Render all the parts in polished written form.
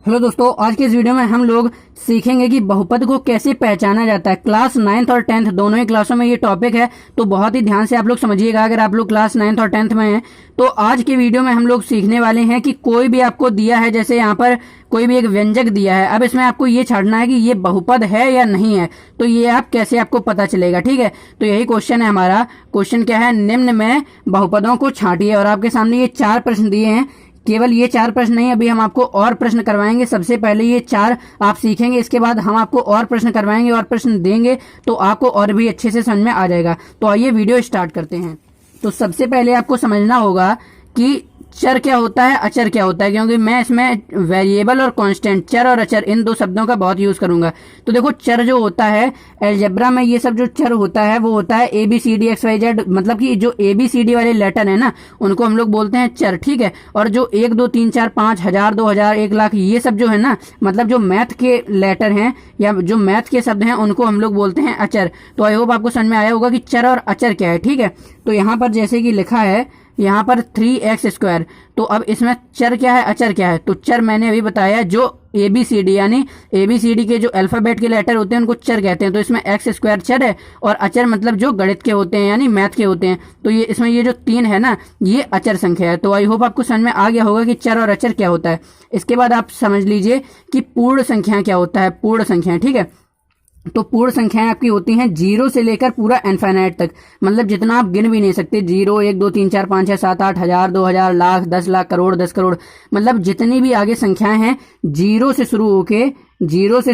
Hello दोस्तों, आज के इस वीडियो में हम लोग सीखेंगे कि बहुपद को कैसे पहचाना जाता है। क्लास 9th और 10th दोनों ही क्लासों में ये टॉपिक है, तो बहुत ही ध्यान से आप लोग समझिएगा। अगर आप लोग क्लास 9th और 10th में हैं तो आज के वीडियो में हम लोग सीखने वाले हैं कि कोई भी आपको दिया है, जैसे यहाँ पर कोई भी एक व्यंजक दिया है, अब इसमें आपको ये छांटना है कि ये बहुपद है या नहीं है। तो ये आप कैसे आपको पता चलेगा, ठीक है। तो यही क्वेश्चन है हमारा। क्वेश्चन क्या है, निम्न में बहुपदों को छांटिए। और आपके सामने ये 4 प्रश्न दिए हैं। केवल ये 4 प्रश्न नहीं, अभी हम आपको और प्रश्न करवाएंगे। सबसे पहले ये 4 आप सीखेंगे, इसके बाद हम आपको और प्रश्न करवाएंगे और प्रश्न देंगे, तो आपको और भी अच्छे से समझ में आ जाएगा। तो आइए वीडियो स्टार्ट करते हैं। तो सबसे पहले आपको समझना होगा कि चर क्या होता है, अचर क्या होता है, क्योंकि मैं इसमें वेरिएबल और कांस्टेंट, चर और अचर, इन 2 शब्दों का बहुत यूज करूंगा। तो देखो, चर जो होता है अलजेब्रा में, ये सब जो चर होता है वो होता है ABCD XYZ, मतलब कि जो ABCD वाले लेटर है ना, उनको हम लोग बोलते हैं चर, ठीक है। और जो 1 2 3 4 5 1000 2000 1 लाख, ये सब जो है ना, मतलब जो मैथ के लेटर हैं या जो मैथ के शब्द हैं, उनको हम लोग बोलते हैं अचर। तो आई होप आपको समझ में आया होगा कि चर और अचर क्या है, ठीक है। तो यहाँ पर जैसे कि लिखा है यहाँ पर 3x², तो अब इसमें चर क्या है, अचर क्या है। तो चर मैंने अभी बताया, जो ABCD यानी ABCD के जो अल्फाबेट के लेटर होते हैं उनको चर कहते हैं। तो इसमें x² चर है, और अचर मतलब जो गणित के होते हैं यानी मैथ के होते हैं। तो ये इसमें ये जो 3 है ना, ये अचर संख्या है। तो आई होप आपको समझ में आ गया होगा कि चर और अचर क्या होता है। इसके बाद आप समझ लीजिए कि पूर्ण संख्या क्या होता है। पूर्ण संख्या, ठीक है। तो पूर्ण संख्याएं आपकी होती हैं 0 से लेकर पूरा इनफाइनाइट तक, मतलब जितना आप गिन भी नहीं सकते। 0 1 2 3 4 5 6 7 8 1000 2000 लाख 10 लाख करोड़ 10 करोड़, मतलब जितनी भी आगे संख्याएं हैं 0 से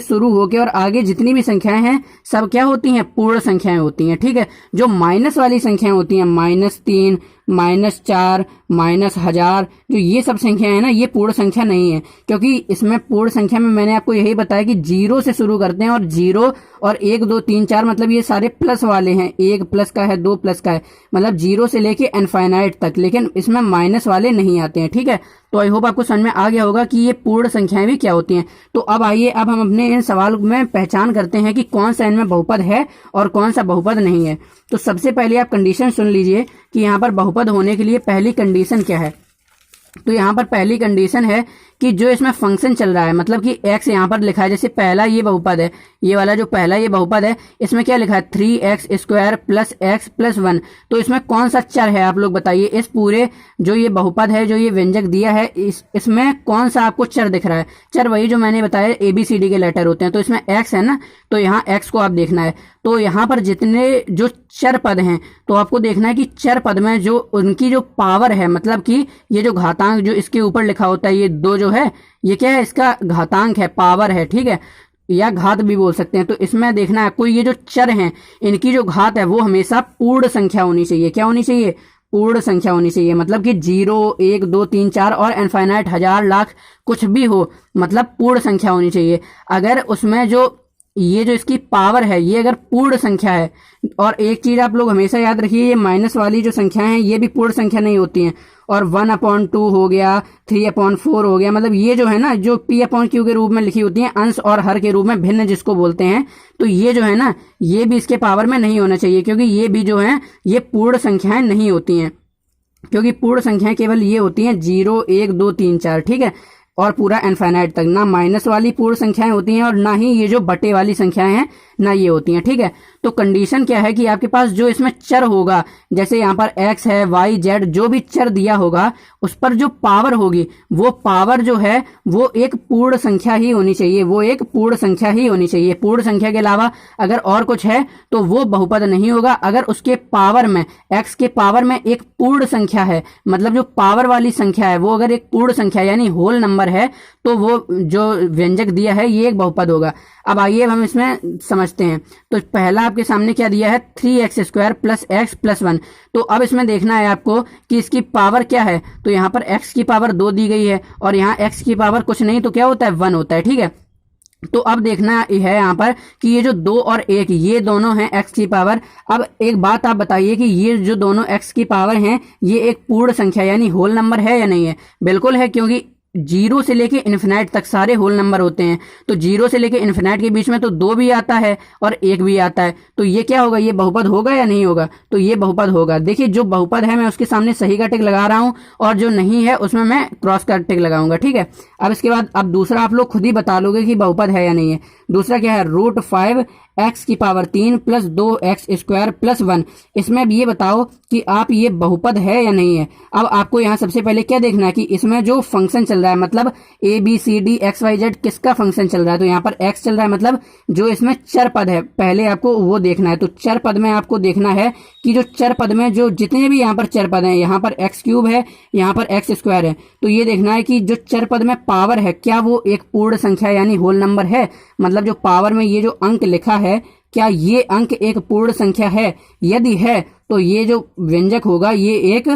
शुरू होके और आगे जितनी भी संख्याएं हैं सब क्या होती हैं, पूर्ण संख्याएं होती हैं, ठीक है। जो माइनस वाली संख्याएं होती हैं, -3 -4 -1000, जो ये सब संख्या है ना, ये पूर्ण संख्या नहीं है। क्योंकि इसमें पूर्ण संख्या में मैंने आपको यही बताया कि 0 से शुरू करते हैं, और 0 और 1 2 3 4 मतलब ये सारे प्लस वाले हैं। 1 प्लस का है, 2 प्लस का है, मतलब 0 से लेके इनफाइनाइट तक, लेकिन इसमें माइनस वाले नहीं आते हैं, ठीक है। तो आई होप आपको समझ में आ गया होगा कि ये पूर्ण संख्याएं भी क्या होती हैं। तो अब आइए, अब हम अपने इन सवाल में पहचान करते हैं कि कौन सा इनमें बहुपद है और कौन सा बहुपद नहीं है। तो सबसे पहले आप कंडीशन सुन लीजिए कि यहाँ पर बहुपद होने के लिए पहली कंडीशन क्या है। तो यहाँ पर पहली कंडीशन है कि जो इसमें फंक्शन चल रहा है, मतलब कि x यहाँ पर लिखा है, जैसे पहला ये बहुपद है, ये वाला जो पहला ये बहुपद है, इसमें क्या लिखा है 3x² + x + 1। तो इसमें कौन सा चर है, आप लोग बताइए। इस पूरे जो ये बहुपद है, जो ये व्यंजक दिया है, इसमें कौन सा आपको चर दिख रहा है। चर वही जो मैंने बताया ABCD के लेटर होते हैं। तो इसमें x है ना, तो यहाँ x को आप देखना है। तो यहाँ पर जितने जो चर पद हैं, तो आपको देखना है कि चर पद में जो उनकी जो पावर है, मतलब कि ये जो घातांक जो इसके ऊपर लिखा होता है, ये 2 जो है, ये क्या है, इसका घातांक है, पावर है, ठीक है, या घात भी बोल सकते हैं। तो इसमें देखना है कोई ये जो चर हैं, इनकी जो घात है वो हमेशा पूर्ण संख्या होनी चाहिए। क्या होनी चाहिए, पूर्ण संख्या होनी चाहिए। मतलब कि 0 1 2 3 4 और इनफाइनाइट 1000 लाख कुछ भी हो, मतलब पूर्ण संख्या होनी चाहिए। अगर उसमें जो ये जो इसकी पावर है, ये अगर पूर्ण संख्या है, और एक चीज आप लोग हमेशा याद रखिए, ये माइनस वाली जो संख्याएं हैं ये भी पूर्ण संख्या नहीं होती हैं। और 1/2 हो गया, 3/4 हो गया, मतलब ये जो है ना, जो P/Q के रूप में लिखी होती हैं, अंश और हर के रूप में भिन्न जिसको बोलते हैं, तो ये जो है ना, ये भी इसके पावर में नहीं होना चाहिए, क्योंकि ये भी जो है ये पूर्ण संख्याएं नहीं होती हैं। क्योंकि पूर्ण संख्याएं केवल ये होती हैं 0 1 2 3 4, ठीक है, और पूरा इनफाइनाइट तक। ना माइनस वाली पूर्ण संख्याएं होती हैं, और ना ही ये जो बटे वाली संख्याएं हैं, ना ये होती हैं, ठीक है। तो कंडीशन क्या है कि आपके पास जो इसमें चर होगा, जैसे यहाँ पर x है, y z, जो भी चर दिया होगा, उस पर जो पावर होगी, वो पावर जो है वो एक पूर्ण संख्या ही होनी चाहिए। वो एक पूर्ण संख्या ही होनी चाहिए। पूर्ण संख्या के अलावा अगर और कुछ है तो वो बहुपद नहीं होगा। अगर उसके पावर में, x के पावर में एक पूर्ण संख्या है, मतलब जो पावर वाली संख्या है वो अगर एक पूर्ण संख्या यानी होल नंबर है, तो वो जो व्यंजक दिया है ये एक बहुपद होगा। अब आइए हम इसमें समझते हैं। तो पहला आपके सामने क्या दिया है, 3x² + x + 1। तो अब इसमें देखना है आपको कि इसकी पावर क्या है। तो यहाँ पर x की पावर 2 दी गई है, और यहाँ x की पावर कुछ नहीं तो क्या होता है, 1 होता है, ठीक है। तो अब देखना है यहाँ पर कि ये जो 2 और 1 ये दोनों हैं x की पावर। अब एक बात आप बताइए कि ये जो दोनों x की पावर हैं, ये एक पूर्ण संख्या यानी होल नंबर है या नहीं है। बिल्कुल है, क्योंकि जीरो से लेके इन्फिनाइट तक सारे होल नंबर होते हैं। तो जीरो से लेके इन्फिनाइट के बीच में तो 2 भी आता है और 1 भी आता है। तो ये क्या होगा, ये बहुपद होगा या नहीं होगा? तो ये बहुपद होगा। देखिए जो बहुपद है मैं उसके सामने सही का टिक लगा रहा हूं और जो नहीं है उसमें मैं क्रॉस का टिक लगाऊंगा। ठीक है, अब इसके बाद अब दूसरा आप लोग खुद ही बता लोगे कि बहुपद है या नहीं है। दूसरा क्या है, √5x⁻³ प्लस 2x² प्लस 1। इसमें अब ये बताओ कि आप ये बहुपद है या नहीं है। अब आपको यहाँ सबसे पहले क्या देखना है कि इसमें जो फंक्शन चल रहा है, मतलब ABCDXYZ किसका फंक्शन चल रहा है। तो यहाँ पर x चल रहा है, मतलब जो इसमें चर पद है पहले आपको वो देखना है। तो चर पद में आपको देखना है कि जो चर पद में जो जितने भी यहाँ पर चर पद हैं, यहाँ पर x³ है, यहाँ पर x² है, तो ये देखना है कि जो चर पद में पावर है क्या वो एक पूर्ण संख्या यानी होल नंबर है। मतलब जो पावर में ये जो अंक लिखा है क्या ये अंक एक पूर्ण संख्या है। यदि है तो ये जो व्यंजक होगा ये एक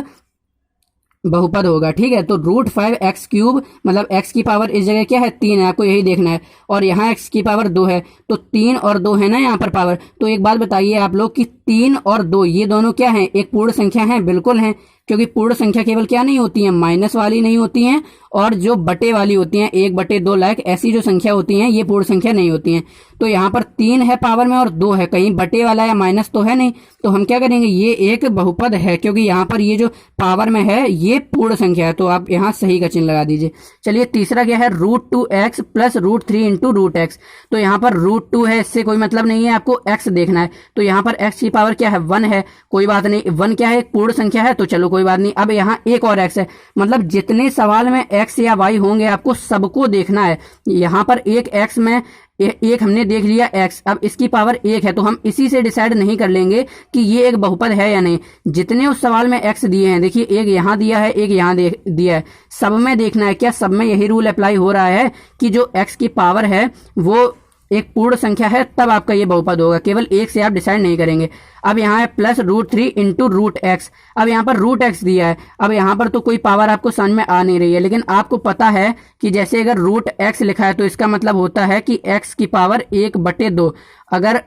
बहुपद होगा। ठीक है, तो √5x³ मतलब x की पावर इस जगह क्या है, 3 है, आपको यही देखना है, और यहाँ x की पावर 2 है, तो 3 और 2 है ना यहाँ पर पावर। तो एक बात बताइए आप लोग कि 3 और 2 ये दोनों क्या हैं, एक पूर्ण संख्या है? बिल्कुल हैं, क्योंकि पूर्ण संख्या केवल क्या नहीं होती है, माइनस वाली नहीं होती हैं और जो बटे वाली होती हैं, 1/2 लाख ऐसी जो संख्या होती हैं ये पूर्ण संख्या नहीं होती हैं। तो यहाँ पर 3 है पावर में और 2 है, कहीं बटे वाला या माइनस तो है नहीं। तो हम क्या करेंगे, ये एक बहुपद है क्योंकि यहाँ पर ये जो पावर में है ये पूर्ण संख्या है। तो आप यहाँ सही का चिन्ह लगा दीजिए। चलिए तीसरा क्या है, √2x प्लस √3 इंटू √x। तो यहाँ पर √2 है, इससे कोई मतलब नहीं है, आपको x देखना है। तो यहाँ पर x की पावर क्या है, 1 है, कोई बात नहीं, 1 क्या है, पूर्ण संख्या है, तो चलो कोई बात नहीं। अब यहाँ एक और x है, मतलब जितने सवाल में x या y होंगे आपको सबको देखना है। यहाँ पर एक x में एक हमने देख लिया x, अब इसकी पावर 1 है, तो हम इसी से डिसाइड नहीं कर लेंगे कि ये एक बहुपद है या नहीं। जितने उस सवाल में x दिए हैं, देखिए एक यहाँ दिया है, एक यहाँ दिया है, सब में देखना है क्या सब में यही रूल अप्लाई हो रहा है कि जो x की पावर है वो एक पूर्ण संख्या है, तब आपका ये बहुपद होगा। केवल एक से आप डिसाइड नहीं करेंगे। अब यहाँ है प्लस √3 इंटू √x। अब यहाँ पर √x दिया है, अब यहाँ पर तो कोई पावर आपको समझ में आ नहीं रही है, लेकिन आपको पता है कि जैसे अगर √x लिखा है तो इसका मतलब होता है कि x की पावर 1/2। अगर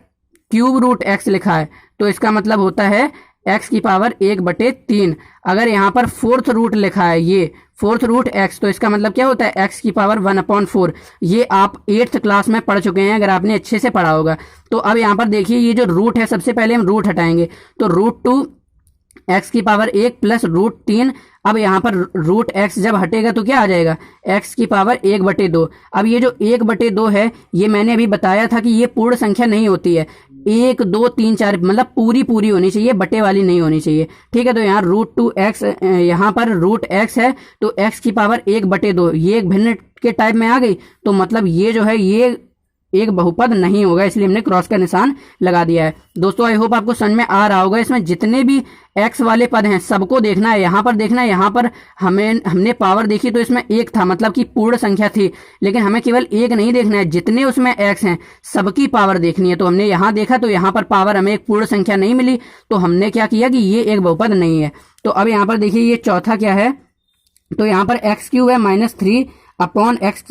³ √x लिखा है तो इसका मतलब होता है x की पावर 1/3। अगर यहाँ पर 4th रूट लिखा है, ये 4th √x, तो इसका मतलब क्या होता है, x की पावर 1/4। ये आप 8th क्लास में पढ़ चुके हैं अगर आपने अच्छे से पढ़ा होगा। तो अब यहाँ पर देखिए ये जो रूट है, सबसे पहले हम रूट हटाएंगे, तो √2 x की पावर 1 प्लस √3। अब यहाँ पर √x जब हटेगा तो क्या आ जाएगा, x की पावर 1/2। अब ये जो 1/2 है ये मैंने अभी बताया था कि ये पूर्ण संख्या नहीं होती है, 1 2 3 4 मतलब पूरी होनी चाहिए, बटे वाली नहीं होनी चाहिए। ठीक है, तो यहाँ √2x, यहाँ पर √x है तो x की पावर 1/2, ये एक भिन्न के टाइप में आ गई, तो मतलब ये जो है ये एक बहुपद नहीं होगा, इसलिए हमने क्रॉस का निशान लगा दिया है। दोस्तों आई होप आपको समझ में आ रहा होगा। इसमें जितने भी x वाले पद हैं सबको देखना है, यहाँ पर देखना है। यहाँ पर हमने पावर देखी तो इसमें 1 था, मतलब कि पूर्ण संख्या थी, लेकिन हमें केवल 1 नहीं देखना है, जितने उसमें x हैं सबकी पावर देखनी है। तो हमने यहाँ देखा तो यहाँ पर पावर हमें एक पूर्ण संख्या नहीं मिली, तो हमने क्या किया कि ये एक बहुपद नहीं है। तो अब यहाँ पर देखिए ये चौथा क्या है, तो यहाँ पर x³ है -3 अपॉन x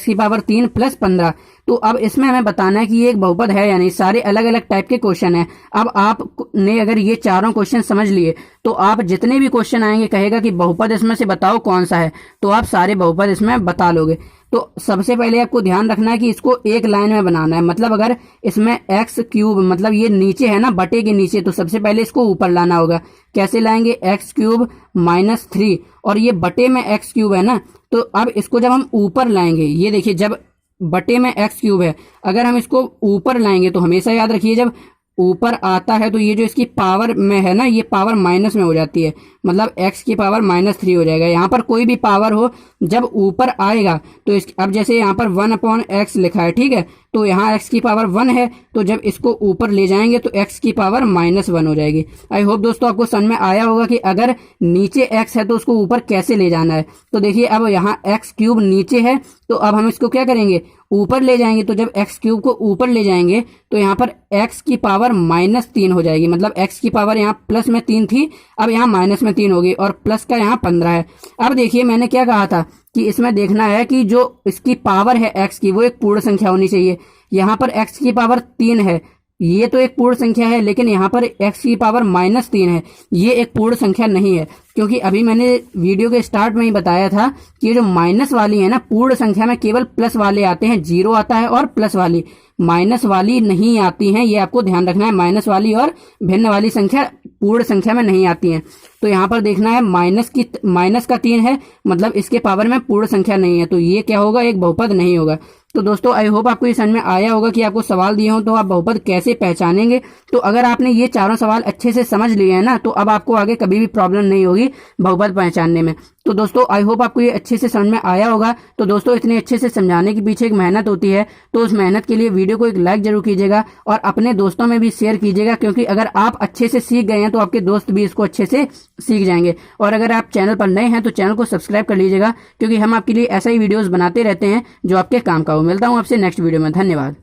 की पावर 3 प्लस 15। तो अब इसमें हमें बताना है कि ये एक बहुपद है या नहीं। सारे अलग अलग टाइप के क्वेश्चन हैं। अब आपने अगर ये चारों क्वेश्चन समझ लिए तो आप जितने भी क्वेश्चन आएंगे कहेगा कि बहुपद इसमें से बताओ कौन सा है, तो आप सारे बहुपद इसमें बता लोगे। तो सबसे पहले आपको ध्यान रखना है कि इसको एक लाइन में बनाना है। मतलब अगर इसमें x³ मतलब ये नीचे है ना, बटे के नीचे, तो सबसे पहले इसको ऊपर लाना होगा। कैसे लाएंगे, x³ -3 और ये बटे में x³ है ना, तो अब इसको जब हम ऊपर लाएंगे, ये देखिए जब बटे में x³ है, अगर हम इसको ऊपर लाएंगे तो हमेशा याद रखिए जब ऊपर आता है तो ये जो इसकी पावर में है ना, ये पावर माइनस में हो जाती है, मतलब x की पावर -3 हो जाएगा। यहाँ पर कोई भी पावर हो जब ऊपर आएगा तो अब जैसे यहाँ पर 1/x लिखा है, ठीक है, तो यहाँ x की पावर 1 है, तो जब इसको ऊपर ले जाएंगे तो x की पावर -1 हो जाएगी। आई होप दोस्तों आपको समझ में आया होगा कि अगर नीचे x है तो उसको ऊपर कैसे ले जाना है। तो देखिए अब यहाँ x³ नीचे है, तो अब हम इसको क्या करेंगे, ऊपर ले जाएंगे। तो जब x³ को ऊपर ले जाएंगे तो यहाँ पर x की पावर -3 हो जाएगी, मतलब x की पावर यहाँ प्लस में 3 थी, अब यहाँ माइनस में 3 होगी, और प्लस का यहाँ 15 है। अब देखिए मैंने क्या कहा था कि इसमें देखना है कि जो इसकी पावर है x की वो एक पूर्ण संख्या होनी चाहिए। यहाँ पर x की पावर 3 है, ये तो एक पूर्ण संख्या है, लेकिन यहाँ पर x की पावर -3 है, ये एक पूर्ण संख्या नहीं है, क्योंकि अभी मैंने वीडियो के स्टार्ट में ही बताया था कि ये जो माइनस वाली है ना, पूर्ण संख्या में केवल प्लस वाले आते हैं, जीरो आता है और प्लस वाली, माइनस वाली नहीं आती हैं। ये आपको ध्यान रखना है, माइनस वाली और भिन्न वाली संख्या पूर्ण संख्या में नहीं आती हैं। तो यहाँ पर देखना है माइनस का 3 है, मतलब इसके पावर में पूर्ण संख्या नहीं है, तो ये क्या होगा, एक बहुपद नहीं होगा। तो दोस्तों आई होप आपको ये समझ में आया होगा कि आपको सवाल दिए हों तो आप बहुपद कैसे पहचानेंगे। तो अगर आपने ये चारों सवाल अच्छे से समझ लिए हैं ना, तो अब आपको आगे कभी भी प्रॉब्लम नहीं होगी बहुपद पहचानने में। तो दोस्तों आई होप आपको ये अच्छे से समझ में आया होगा। तो दोस्तों इतने अच्छे से समझाने के पीछे एक मेहनत होती है, तो उस मेहनत के लिए वीडियो को एक लाइक जरूर कीजिएगा और अपने दोस्तों में भी शेयर कीजिएगा, क्योंकि अगर आप अच्छे से सीख गए हैं तो आपके दोस्त भी इसको अच्छे से सीख जाएंगे। और अगर आप चैनल पर नए हैं तो चैनल को सब्सक्राइब कर लीजिएगा, क्योंकि हम आपके लिए ऐसा ही वीडियोस बनाते रहते हैं जो आपके काम का हो। मिलता हूं आपसे नेक्स्ट वीडियो में, धन्यवाद।